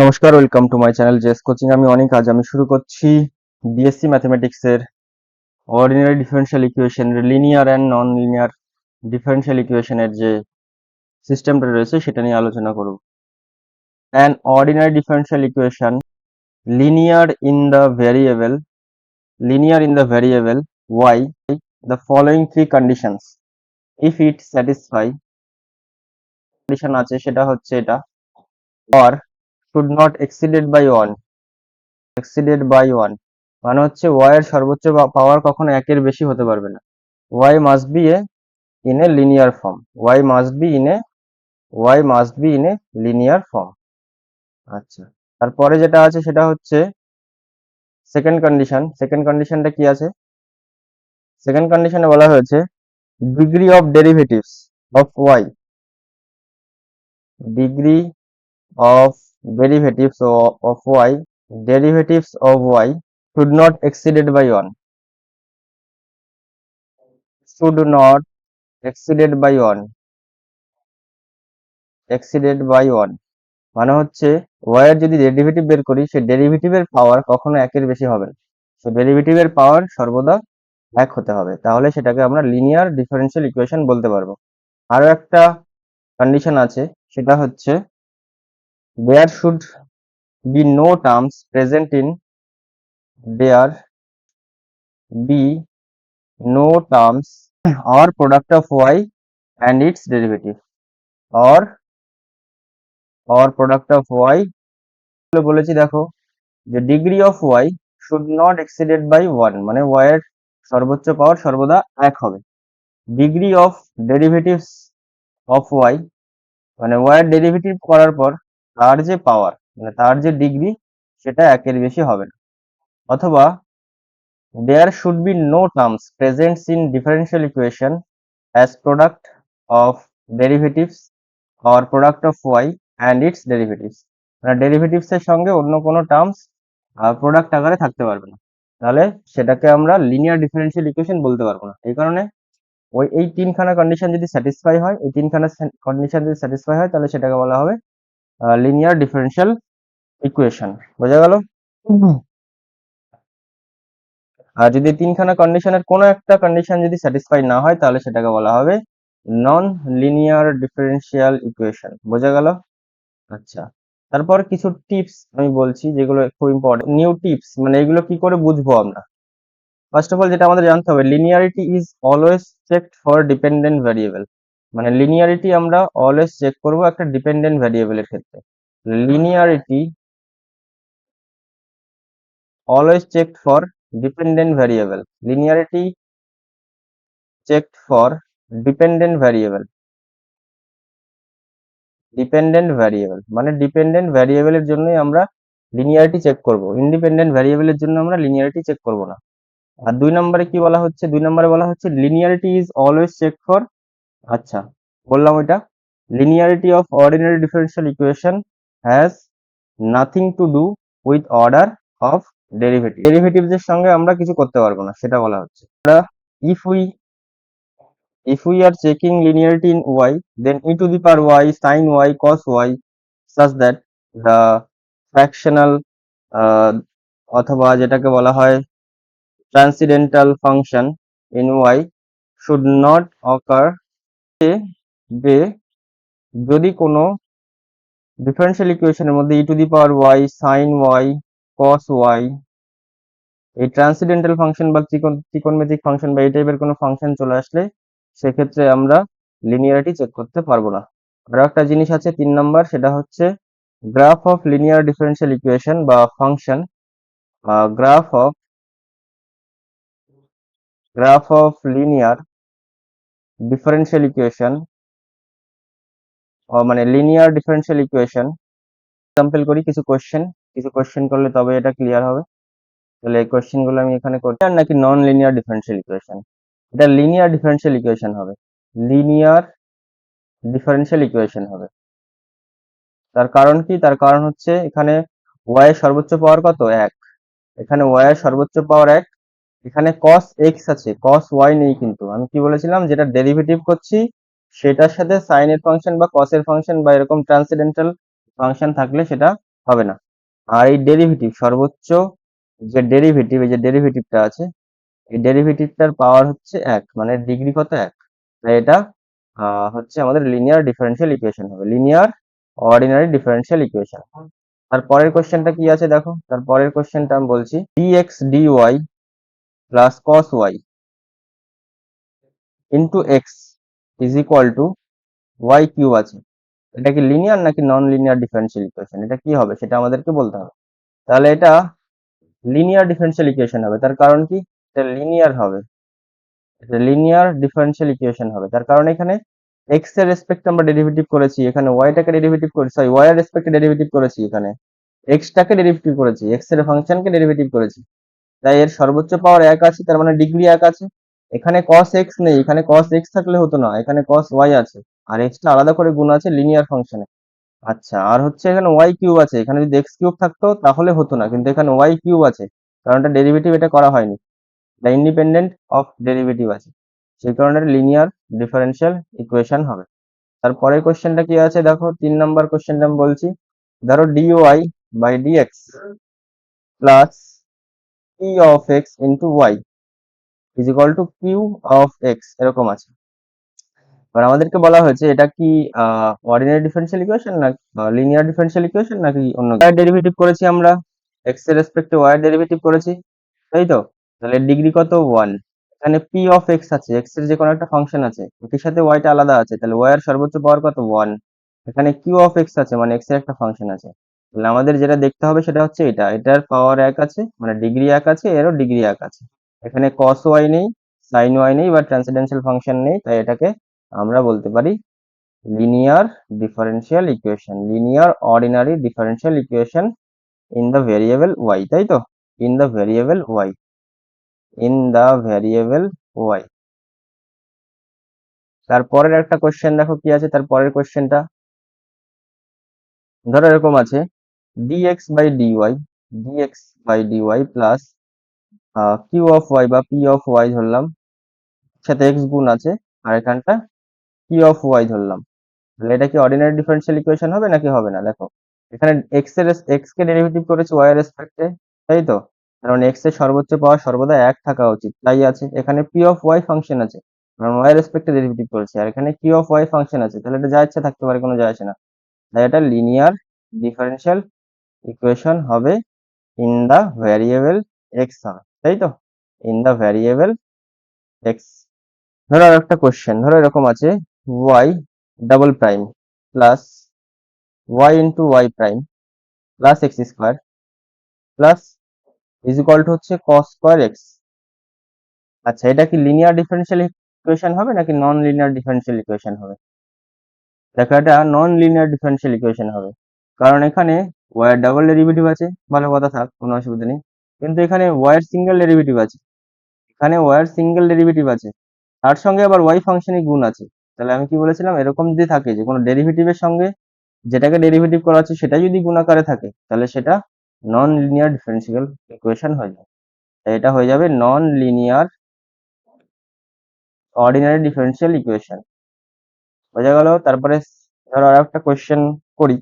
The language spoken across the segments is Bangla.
নমস্কার, welcome to my channel JS coaching. আমি অনেক আজ আমি শুরু করছি বিএসসি ম্যাথমেটিক্স এর ordinary differential equation, linear and non linear differential ইকুয়েশনের যে সিস্টেমটা রয়েছে সেটা নিয়ে আলোচনা করব। An ordinary differential equation linear in the variable y, the following three conditions if it satisfy condition আছে সেটা হচ্ছে এটা, or should not exceeded by 1 মানে হচ্ছে y এর সর্বোচ্চ পাওয়ার কখনো একের বেশি হতে পারবে না। y must be in a linear form. Y must be in a linear form. আচ্ছা, তারপরে যেটা আছে সেটা হচ্ছে সেকেন্ড কন্ডিশনটা কি আছে? সেকেন্ড কন্ডিশনে বলা হয়েছে degree of derivatives of y, degree of derivatives of y, derivatives of y should not exceeded by 1, should not exceeded by 1, exceeded by 1 মানে হচ্ছে y এর যদি ডেরিভেটিভ বের করি সেই ডেরিভেটিভের পাওয়ার কখনো একের বেশি হবে না। সো ডেরিভেটিভের পাওয়ার সর্বদা এক হতে হবে, তাহলে সেটাকে আমরা লিনিয়ার ডিফারেনশিয়াল ইকুয়েশন বলতে পারবো। আরো একটা কন্ডিশন আছে, সেটা হচ্ছে there should be no terms present in there be no terms or product of y and its derivative or product of y বলেছি দেখো যে degree of y should not exceeded by 1 মানে y এর সর্বোচ্চ পাওয়ার সর্বদা এক হবে। Degree of derivatives of y মানে y এর ডেরিভেটিভ করার পর তার যে পাওয়ার মানে তার যে ডিগ্রি সেটা একের বেশি হবে না। অথবা there should be no terms presents in differential equation as product of derivatives or product of y and its derivatives মানে ডেরিভেটিভস এর সঙ্গে অন্য কোনো টার্মস প্রোডাক্ট আকারে থাকতে পারবে না, তাহলে সেটাকে আমরা লিনিয়ার ডিফারেনশিয়াল ইকুয়েশন বলতে পারবো না। এই কারণে এই তিনখানা কন্ডিশন যদি স্যাটিসফাই হয়, এই তিনখানা কন্ডিশন যদি স্যাটিসফাই হয় তাহলে সেটাকে বলা হবে লিনিয়ার ডিফারেনশিয়াল ইকুয়েশন। বোঝা গেল? আর যদি তিনখানা কন্ডিশনের কোনো একটা কন্ডিশন যদি স্যাটিসফাই না হয় তাহলে সেটাকে বলা হবে নন লিনিয়ার ডিফারেনশিয়াল ইকুয়েশন। বোঝা গেল? আচ্ছা, তারপর কিছু টিপস আমি বলছি যেগুলো খুব ইম্পর্টেন্ট, নিউ টিপস মানে এগুলো কি করে বুঝবো আমরা। ফার্স্ট অফ অল যেটা আমাদের জানতে হবে, linearity is always checked for dependent variable মানে লিনিয়ারিটি আমরা অলওয়েজ চেক করব একটা ডিপেন্ডেন্ট ভ্যারিয়েবলের ক্ষেত্রে। Linearity always checked for dependent variable, linearity checked for dependent variable, dependent variable মানে ডিপেন্ডেন্ট ভ্যারিয়েবলের জন্যই আমরা লিনিয়ারিটি চেক করব, ইন্ডিপেন্ডেন্ট ভ্যারিয়েবলের জন্য আমরা লিনিয়ারিটি চেক করব না। আর দুই নম্বরে কি বলা হচ্ছে, দুই নম্বরে বলা হচ্ছে linearity is always check for, আচ্ছা বললাম ওইটা, linearity of ordinary differential equation has nothing to do with order of derivative, derivatives এর সঙ্গে আমরা কিছু করতে পারবো না সেটা বলা হচ্ছে। If we are checking linearity in y, then e to the power y sin y cos y such that the fractional অথবা যেটাকে বলা হয় transcendental function in y should not occur যে যদি কোনো ডিফারেনশিয়াল ইকুয়েশনের মধ্যে e to the power y sin y cos y এই ট্রান্সিডেন্টাল ফাংশন বা ত্রিকোণমিতিক ফাংশন বা এই টাইপের কোনো ফাংশন চলে আসলে সেক্ষেত্রে আমরা লিনিয়ারিটি চেক করতে পারবো না। আরো একটা জিনিস আছে 3 নাম্বার, সেটা হচ্ছে graph of linear differential equation বা function, graph of linear differential equation মানে লিনিয়ার ডিফারেনশিয়াল ইকুয়েশন। এক্সাম্পল করি কিছু কোশ্চেন করলে তবে এটা ক্লিয়ার হবে। তাহলে এই কোশ্চেন গুলো আমি এখানে করছি। আর নাকি নন লিনিয়ার ডিফারেনশিয়াল ইকুয়েশন, এটা লিনিয়ার ডিফারেনশিয়াল ইকুয়েশন হবে, লিনিয়ার ডিফারেনশিয়াল ইকুয়েশন হবে। তার কারণ কি? তার কারণ হচ্ছে এখানে y এর সর্বোচ্চ পাওয়ার কত? 1, এখানে y এর সর্বোচ্চ পাওয়ার 1, এখানে cos x আছে, cos y নেই। কিন্তু আমি কি বলেছিলাম, যেটা ডেরিভেটিভ করছি সেটার সাথে sin এর ফাংশন বা cos এর ফাংশন বা এরকম ট্রান্সেন্ডেন্টাল ফাংশন থাকলে সেটা হবে না। আর এই ডেরিভেটিভ সর্বোচ্চ যে ডেরিভেটিভ, এই যে ডেরিভেটিভটা আছে, এই ডেরিভেটিভটার পাওয়ার হচ্ছে 1, মানে ডিগ্রি কত 1। তাই এটা হচ্ছে আমাদের লিনিয়ার ডিফারেনশিয়াল ইকুয়েশন হবে, লিনিয়ার অর্ডিনারি ডিফারেনশিয়াল ইকুয়েশন। তারপরের কোশ্চেনটা কি আছে দেখো, তারপরের কোশ্চেনটা আমি বলছি, dx dy plus cos y into x is equal to y cube আছে। এটা কি লিনিয়ার নাকি নন লিনিয়ার ডিফারেনশিয়াল ইকুয়েশন, এটা কি হবে সেটা আমাদেরকে বলতে হবে। তাহলে এটা লিনিয়ার ডিফারেনশিয়াল ইকুয়েশন হবে, তার কারণ কি, এটা লিনিয়ার হবে, এটা লিনিয়ার ডিফারেনশিয়াল ইকুয়েশন হবে। তার কারণ এখানে এক্স এর রেসপেক্টে আমরা ডেরিভেটিভ করেছি, এখানে ওয়াইটাকে ডেরিভেটিভ করেছি, সরি ওয়াই এর রেসপেক্টে ডেরিভেটিভ করেছি, এখানে এক্সটাকে ডেরিভেটিভ করেছি, এক্স এর ফাংশনকে ডেরিভেটিভ করেছি। তাই এর সর্বোচ্চ পাওয়ার 1 আছে, তার মানে ডিগ্রি 1 আছে। এখানে cos x নেই, এখানে cos x থাকলে হতো না, এখানে cos y আছে, আর x টা আলাদা করে গুণ আছে লিনিয়ার ফাংশনে। আচ্ছা, আর হচ্ছে এখানে y কিউব আছে, এখানে যদি x কিউব থাকতো তাহলে হতো না, কিন্তু এখানে y কিউব আছে, কারণ এটা ডেরিভেটিভ, এটা করা হয়নি, এটা ইন্ডিপেন্ডেন্ট অফ ডেরিভেটিভ আছে, সেই কারণে লিনিয়ার ডিফারেনশিয়াল ইকুয়েশন হবে। তারপরের কোশ্চেনটা কি আছে দেখো, 3 নাম্বার কোশ্চেনটা আমি বলছি, ধরো dy by dx plus p of x into y is equal to q of x, এরকম আছে। এবার আমাদেরকে বলা হয়েছে এটা কি অর্ডিনারি ডিফারেনশিয়াল ইকুয়েশন না লিনিয়ার ডিফারেনশিয়াল ইকুয়েশন নাকি অন্য কিছু। ডেরিভেটিভ করেছি আমরা, এক্স এর রেসপেক্টে ওয়াই ডেরিভেটিভ করেছি, তাই তো। তাহলে ডিগ্রি কত 1, এখানে পি অফ এক্স আছে, এক্স এর যে কোনো একটা ফাংশন আছে, এটির সাথে ওয়াইটা আলাদা আছে, তাহলে ওয়াই এর সর্বোচ্চ পাওয়ার কত 1। এখানে কিউ অফ এক্স আছে, মানে এক্স এর একটা ফাংশন আছে। তাহলে আমাদের যেটা দেখতে হবে সেটা হচ্ছে এটা, এটার পাওয়ার 1 আছে, মানে ডিগ্রি 1 আছে, এরও ডিগ্রি 1 আছে। এখানে cos y নেই, sin y নেই, বা ট্রান্সেন্ডেন্টাল ফাংশন নেই, তাই এটাকে আমরা বলতে পারি linear differential equation, linear ordinary differential equation in the variable y, তাই তো, in the variable y, in the variable y। তারপরের একটা কোশ্চেন দেখো কি আছে, তারপরের কোশ্চেনটা ধরো এরকম আছে, dx by dy, dx by dy plus q of y বা p অফ y ধরলাম, সাথে x গুণ আছে, আর এখানটা p অফ y ধরলাম। তাহলে এটা কি অর্ডিনারি ডিফারেনশিয়াল ইকুয়েশন হবে নাকি হবে না, দেখো এখানে x কে ডেরিভেটিভ করেছি y এর রেসপেক্টে, তাই তো, কারণ x এর সর্বোচ্চ পাওয়ার সর্বদা 1 থাকা উচিত, তাই আছে। এখানে p অফ y ফাংশন আছে, কারণ y এর রেসপেক্টে ডেরিভেটিভ করেছি, আর এখানে q অফ y ফাংশন আছে, তাহলে এটা যা ইচ্ছা থাকতে পারে, কোনো যায় আসে না। তাই এটা লিনিয়ার ডিফারেনশিয়াল ইকুয়েশন হবে ইন দা ভ্যারিয়েবল x হবে, তাই তো, ইন দা ভ্যারিয়েবল x। ধরো আর একটা কোশ্চেন, ধরো এরকম আছে, y double prime plus y into y prime plus x square plus is equal two হচ্ছে cos স্কোয়ার এক্স। আচ্ছা, এটা কি লিনিয়ার ডিফারেনশিয়াল ইকুয়েশন হবে নাকি নন লিনিয়ার ডিফারেনশিয়াল ইকুয়েশন হবে। দেখো এটা নন লিনিয়ার ডিফারেনশিয়াল ইকুয়েশন হবে, কারণ এখানে y এর ডাবল ডেরিভেটিভ আছে, ভালো কথা, থাক, কোনো অসুবিধা নেই, কিন্তু এখানে y এর সিঙ্গেল ডেরিভেটিভ আছে, এখানে y এর সিঙ্গেল ডেরিভেটিভ আছে, তার সঙ্গে আবার y ফাংশনের গুণ আছে। তাহলে আমি কি বলেছিলাম, এরকম যদি থাকে যে কোনো ডেরিভেটিভের সঙ্গে যেটাকে ডেরিভেটিভ করা আছে সেটা যদি গুণাকারে থাকে, তাহলে সেটা নন লিনিয়ার ডিফারেনশিয়াল ইকুয়েশন হয়ে যাবে। তাই এটা হয়ে যাবে non linear ordinary differential equation, বোঝা গেল। তারপরে ধরো আর একটা কোয়েশ্চেন করি,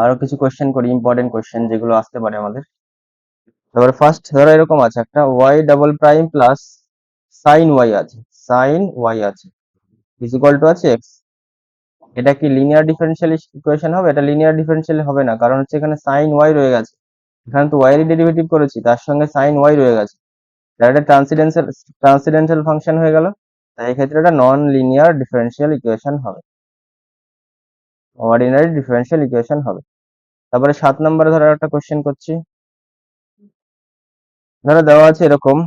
আরো কিছু কোয়েশ্চেন করি, ইম্পর্টেন্ট কোয়েশ্চেন যেগুলো আসতে পারে আমাদের। তারপরে ফার্স্ট ধরো এরকম আছে একটা, y double prime plus sign y আছে, সাইন y আছে ইজ ইকুয়াল টু আছে x। এটা কি লিনিয়ার ডিফারেনশিয়াল ইকুয়েশন হবে, এটা লিনিয়ার ডিফারেনশিয়াল হবে না, কারণ হচ্ছে এখানে সাইন y রয়ে গেছে, এখানে তো y এর ডেরিভেটিভ করেছি, তার সঙ্গে সাইন y রয়ে গেছে, তাহলে এটা ট্রান্সেন্ডেন্টাল ফাংশন হয়ে গেল, তাই এই ক্ষেত্রে এটা নন লিনিয়ার ডিফারেনশিয়াল ইকুয়েশন হবে, অর্ডিনারি ডিফারেনশিয়াল ইকুয়েশন হবে। তারপরে 7 নম্বরে ধরো একটা কোশ্চেন করছি, ধরো দেওয়া আছে এরকম,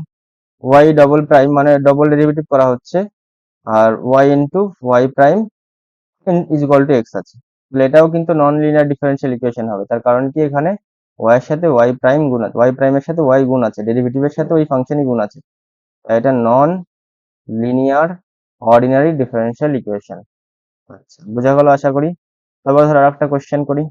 y ডবল প্রাইম, মানে ডবল ডেরিভেটিভ করা হচ্ছে, আর y into y prime is equal two x আছে, তাহলে এটাও কিন্তু নন লিনিয়ার ডিফারেনশিয়াল ইকুয়েশন হবে। তার কারণ কি, এখানে y এর সাথে y প্রাইম গুণ আছে, y প্রাইমের সাথে y গুণ আছে, ডেরিভেটিভের সাথে ওই ফাংশনই গুণ আছে, তাই এটা non linear ordinary differential equation. আচ্ছা, বোঝা গেল আশা করি। তারপর ধরো আরেকটা কোশ্চেন করি,